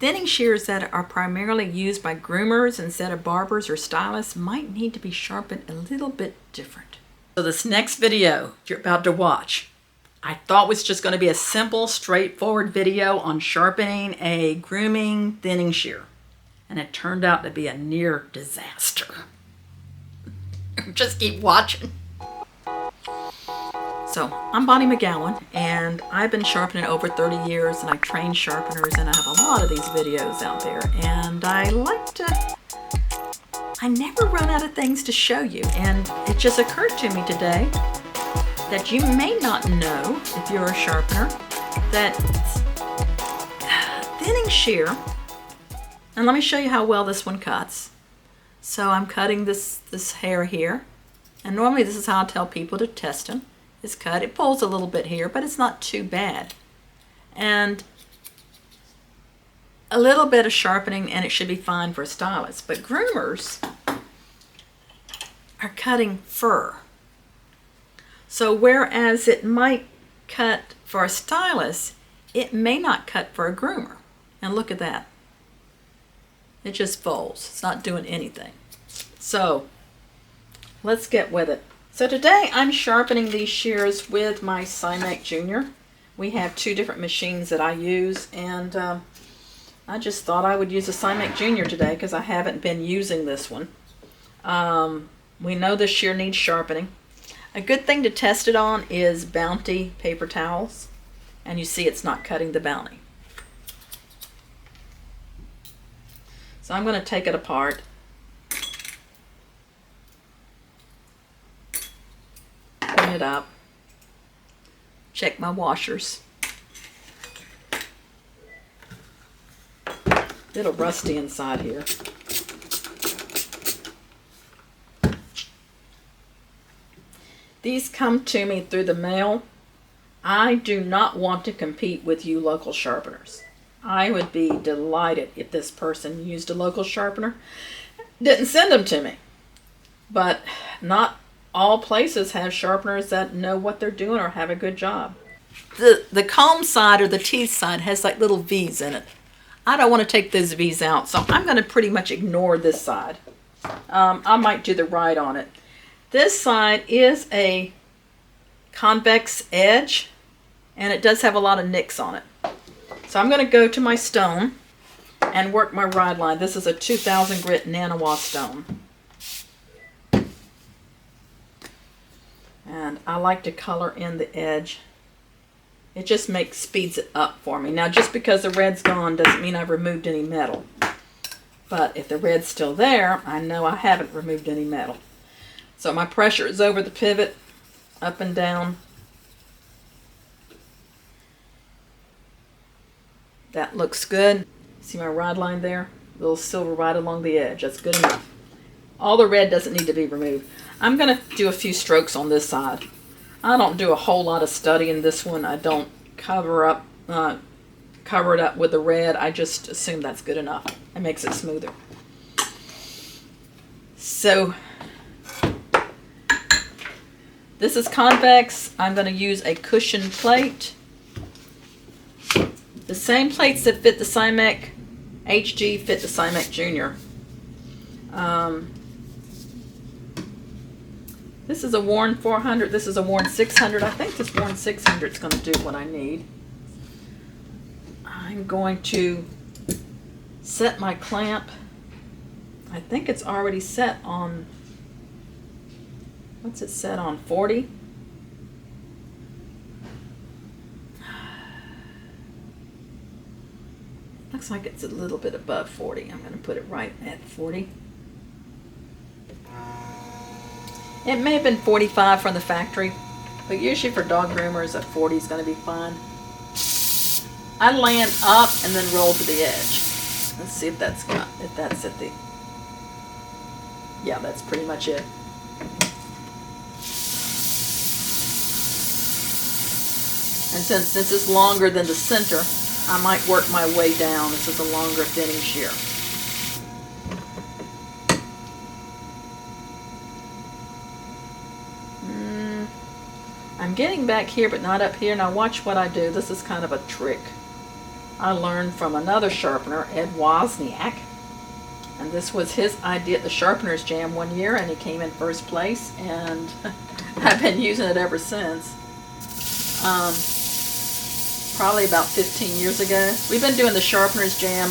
Thinning shears that are primarily used by groomers instead of barbers or stylists might need to be sharpened a little bit different. So this next video you're about to watch, I thought was just going to be a simple, straightforward video on sharpening a grooming thinning shear. And it turned out to be a near disaster. Just keep watching. So, I'm Bonnie Megowan, and I've been sharpening over 30 years, and I train sharpeners, and I have a lot of these videos out there, and I never run out of things to show you, and it just occurred to me today that you may not know, if you're a sharpener, that thinning shear, and let me show you how well this one cuts. So I'm cutting this hair here, and normally this is how I tell people to test them. Is cut. It pulls a little bit here, but it's not too bad. And a little bit of sharpening and it should be fine for a stylist. But groomers are cutting fur. So whereas it might cut for a stylist, it may not cut for a groomer. And look at that. It just folds. It's not doing anything. So let's get with it. So today I'm sharpening these shears with my Sharpening Junior. We have two different machines that I use, and I just thought I would use a Sharpening Junior today because I haven't been using this one. We know this shear needs sharpening. A good thing to test it on is Bounty paper towels, and you see it's not cutting the Bounty. So I'm going to take it apart. It up, check my washers. A little rusty inside here. These come to me through the mail. I do not want to compete with you local sharpeners. I would be delighted if this person used a local sharpener. Didn't send them to me, but not all places have sharpeners that know what they're doing or have a good job. The comb side or the teeth side has like little V's in it. I don't want to take those V's out, so I'm going to pretty much ignore this side. I might do the right on it. This side is a convex edge, and it does have a lot of nicks on it. So I'm going to go to my stone and work my ride line. This is a 2000 grit Nanawa stone. And I like to color in the edge. It just speeds it up for me. Now, just because the red's gone doesn't mean I've removed any metal. But if the red's still there, I know I haven't removed any metal. So my pressure is over the pivot, up and down. That looks good. See my ride line there? Little silver right along the edge. That's good enough. All the red doesn't need to be removed. I'm going to do a few strokes on this side. I don't do a whole lot of studying this one. I don't cover it up with the red. I just assume that's good enough. It makes it smoother. So this is convex. I'm going to use a cushion plate. The same plates that fit the Sharpening HG fit the Sharpening Junior. This is a worn 400. This is a worn 600. I think this worn 600 is going to do what I need. I'm going to set my clamp. I think it's already set on, what's it set on, 40? Looks like it's a little bit above 40. I'm going to put it right at 40. It may have been 45 from the factory, but usually for dog groomers, a 40 is going to be fine. I land up and then roll to the edge. Let's see if that's at the, yeah, that's pretty much it. And since this is longer than the center, I might work my way down. This is a longer thinning shear. I'm getting back here but not up here. Now watch what I do. This is kind of a trick. I learned from another sharpener, Ed Wozniak, and this was his idea at the Sharpeners Jam one year, and he came in first place, and I've been using it ever since. Probably about 15 years ago. We've been doing the Sharpeners Jam.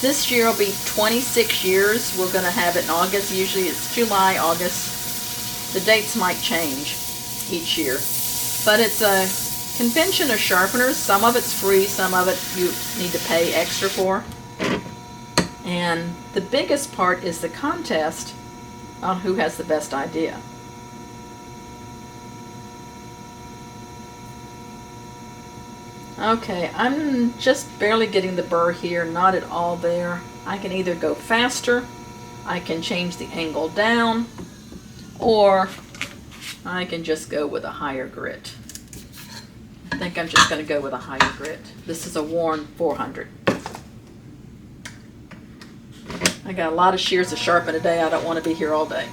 This year will be 26 years. We're going to have it in August. Usually it's July, August. The dates might change each year. But it's a convention of sharpeners. Some of it's free, some of it you need to pay extra for. And the biggest part is the contest on who has the best idea. Okay, I'm just barely getting the burr here, not at all there. I can either go faster, I can change the angle down, or I can just go with a higher grit. I think I'm just going to go with a higher grit. This is a worn 400. I got a lot of shears to sharpen today. I don't want to be here all day.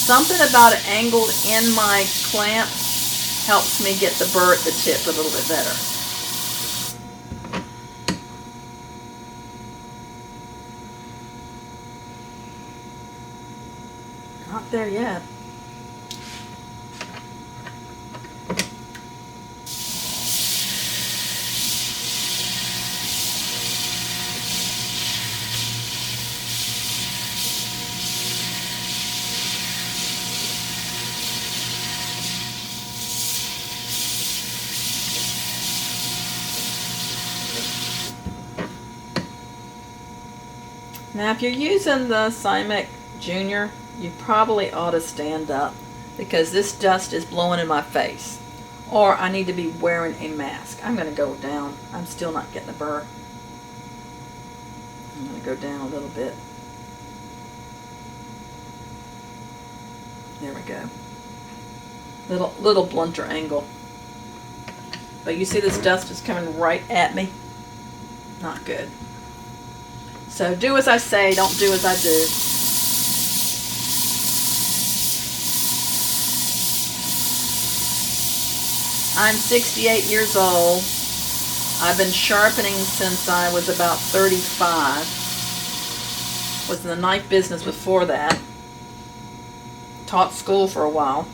Something about it angled in my clamp helps me get the burr at the tip a little bit better. Not there yet. Now, if you're using the Sharpening Junior, you probably ought to stand up because this dust is blowing in my face. Or I need to be wearing a mask. I'm going to go down. I'm still not getting the burr. I'm going to go down a little bit. There we go. Little blunter angle. But you see this dust is coming right at me. Not good. So do as I say, don't do as I do. I'm 68 years old. I've been sharpening since I was about 35. Was in the knife business before that. Taught school for a while.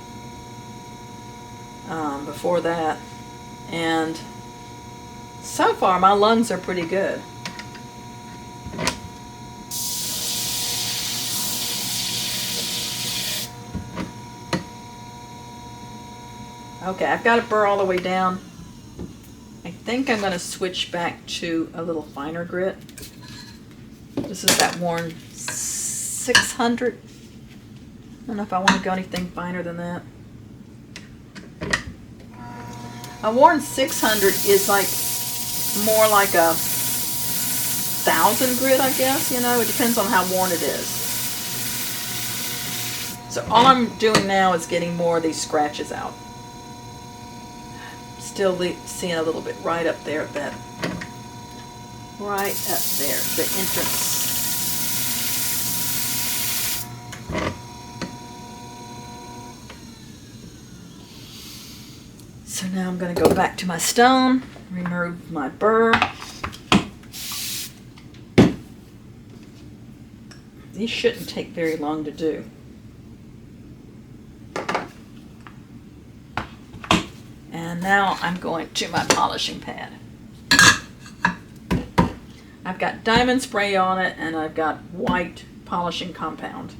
Before that. And so far my lungs are pretty good. Okay, I've got it burr all the way down. I think I'm going to switch back to a little finer grit. This is that worn 600. I don't know if I want to go anything finer than that. A worn 600 is like more like a 1000 grit, I guess. You know, it depends on how worn it is. So all I'm doing now is getting more of these scratches out. Still seeing a little bit right up there at that, right up there, the entrance. So now I'm going to go back to my stone, remove my burr. These shouldn't take very long to do. And now I'm going to my polishing pad. I've got diamond spray on it and I've got white polishing compound,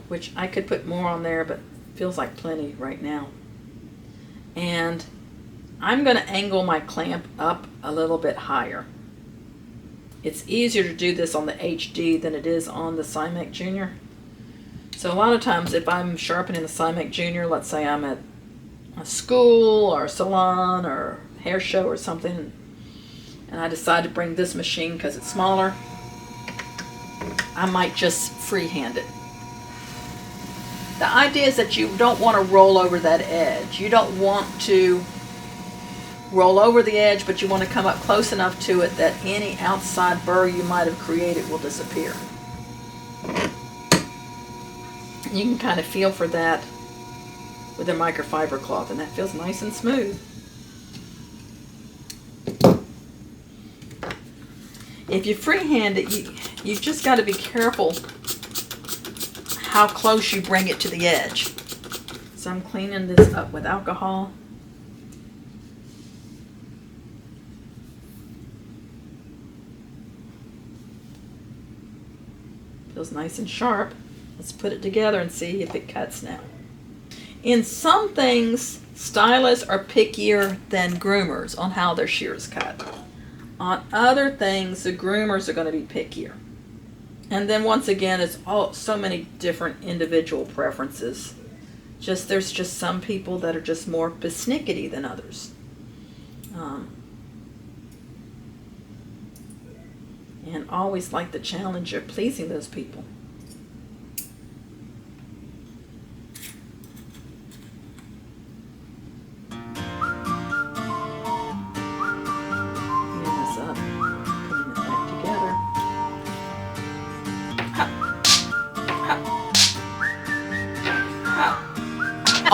which I could put more on there, but feels like plenty right now. And I'm going to angle my clamp up a little bit higher. It's easier to do this on the HD than it is on the Sharpening Junior. So a lot of times if I'm sharpening the Sharpening Junior, let's say I'm at a school or a salon or hair show or something, and I decide to bring this machine because it's smaller, I might just freehand it. The idea is that you don't want to roll over that edge. You don't want to roll over the edge, but you want to come up close enough to it that any outside burr you might have created will disappear. You can kind of feel for that with a microfiber cloth, and that feels nice and smooth. If you freehand it, you've just got to be careful how close you bring it to the edge. So I'm cleaning this up with alcohol. Feels nice and sharp. Let's put it together and see if it cuts now. In some things, stylists are pickier than groomers on how their shears cut. On other things, the groomers are going to be pickier. And then once again, it's so many different individual preferences. There's just some people that are just more persnickety than others. And always like the challenge of pleasing those people.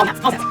Oh, yeah. Oh,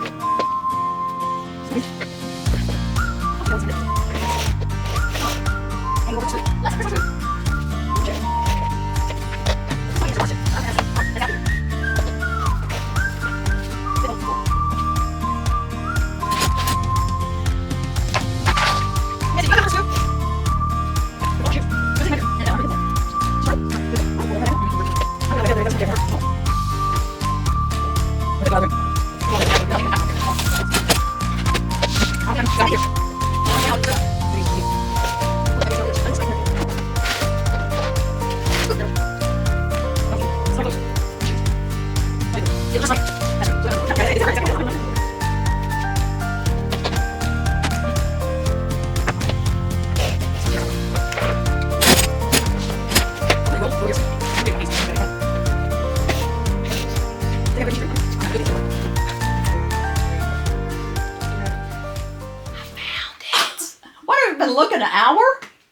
Looking an hour?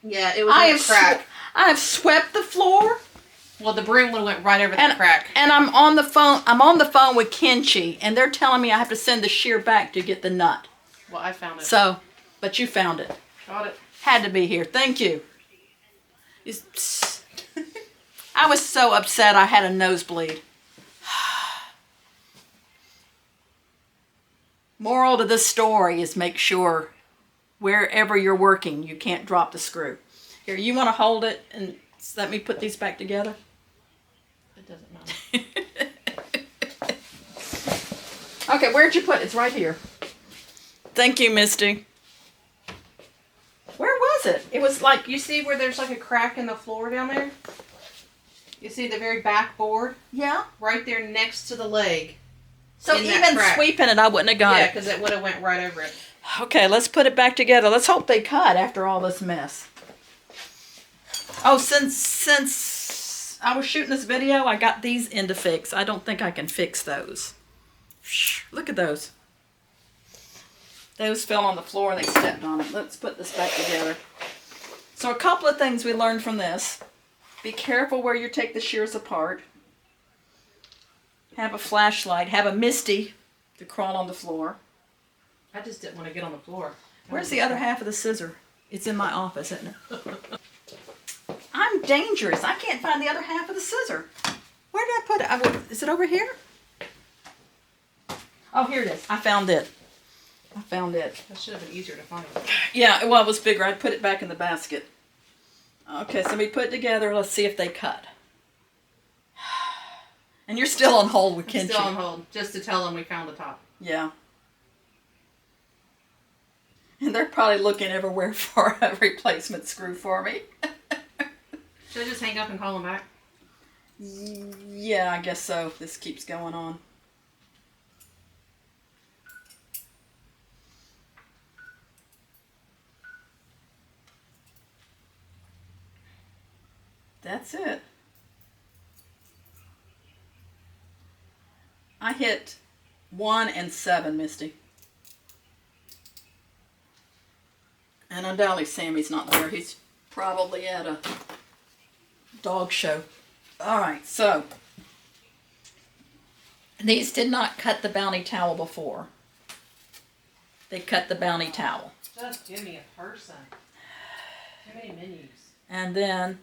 Yeah, it was in a crack. I have swept the floor. Well, the broom would have went right over the crack. And I'm on the phone. I'm on the phone with Kenchi, and they're telling me I have to send the shear back to get the nut. Well, I found it. So, but you found it. Got it. Had to be here. Thank you. I was so upset I had a nosebleed. Moral to this story is make sure wherever you're working, you can't drop the screw. Here, you want to hold it and let me put these back together? It doesn't matter. Okay, where'd you put it? It's right here. Thank you, Misty. Where was it? It was like... You see where there's like a crack in the floor down there? You see the very back board? Yeah. Right there next to the leg. So even sweeping it, I wouldn't have got it. Yeah, because it would have went right over it. Okay, let's put it back together. Let's hope they cut after all this mess. Oh, since I was shooting this video, I got these in to fix. I don't think I can fix those. Look at those. Those fell on the floor and they stepped on it. Let's put this back together. So a couple of things we learned from this. Be careful where you take the shears apart. Have a flashlight. Have a Misty to crawl on the floor. I just didn't want to get on the floor. Where's the other half of the scissor? It's in my office, isn't it? I'm dangerous. I can't find the other half of the scissor. Where did I put it? Is it over here? Oh, here it is. I found it. I found it. That should have been easier to find. Yeah, well, it was bigger. I put it back in the basket. Okay, so we put it together. Let's see if they cut. And you're still on hold with Kenchi. Still on hold, just to tell them we found the top. Yeah. And they're probably looking everywhere for a replacement screw for me. Should I just hang up and call them back? Yeah, I guess so. If this keeps going on. That's it. I hit 1 and 7, Misty. And undoubtedly Sammy's not there. He's probably at a dog show. Alright, so These did not cut the bounty towel before. They cut the bounty towel. Just give me a person. Too many menus. And then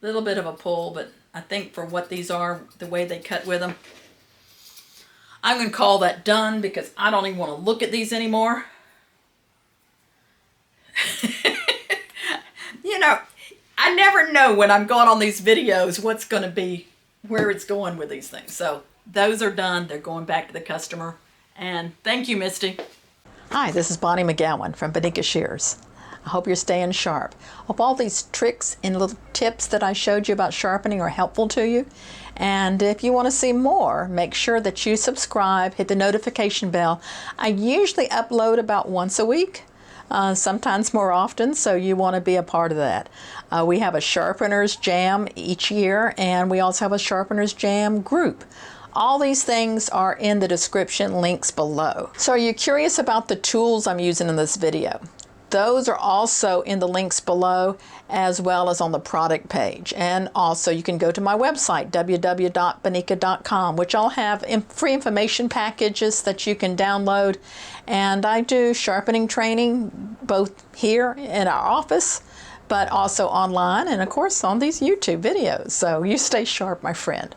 a little bit of a pull, but I think for what these are, the way they cut with them, I'm going to call that done because I don't even want to look at these anymore. You know, I never know when I'm going on these videos what's going to be, where it's going with these things. So those are done. They're going back to the customer. And thank you, Misty. Hi, this is Bonnie Megowan from Bonika Shears. I hope you're staying sharp. Hope all these tricks and little tips that I showed you about sharpening are helpful to you. And if you want to see more, make sure that you subscribe, hit the notification bell. I usually upload about once a week. Sometimes more often, so you want to be a part of that. We have a Sharpener's Jam each year, and we also have a Sharpener's Jam group. All these things are in the description links below. So are you curious about the tools I'm using in this video? Those are also in the links below, as well as on the product page. And also you can go to my website, www.bonika.com, which I'll have free information packages that you can download. And I do sharpening training both here in our office, but also online, and of course on these YouTube videos. So you stay sharp, my friend.